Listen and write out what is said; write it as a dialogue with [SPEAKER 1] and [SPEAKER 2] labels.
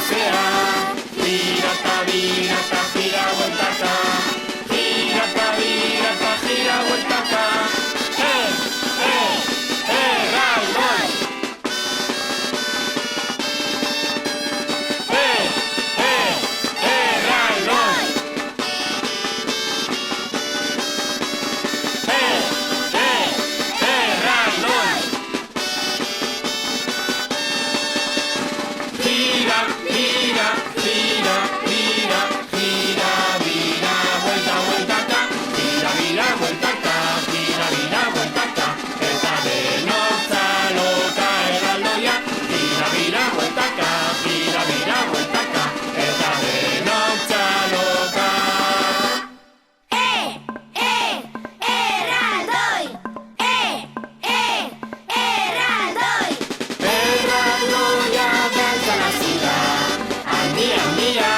[SPEAKER 1] pasea. Virata, virata, gira, vuelta acá. Virata, virata, gira, vuelta acá. Raldón. Raldón. Raldón. Gira, gira, gira, gira, gira, vira, vuelta, vuelta acá. Gira, vira, vuelta acá. Gira, vira, vuelta acá. Está de nota loca el aldo ya. Gira, vira, vuelta acá. Gira, vira, vuelta acá. Está de nota loca.
[SPEAKER 2] Erraldoi! Erraldoi!
[SPEAKER 1] El aldo ya vuelta a la ciudad. Andía, andía.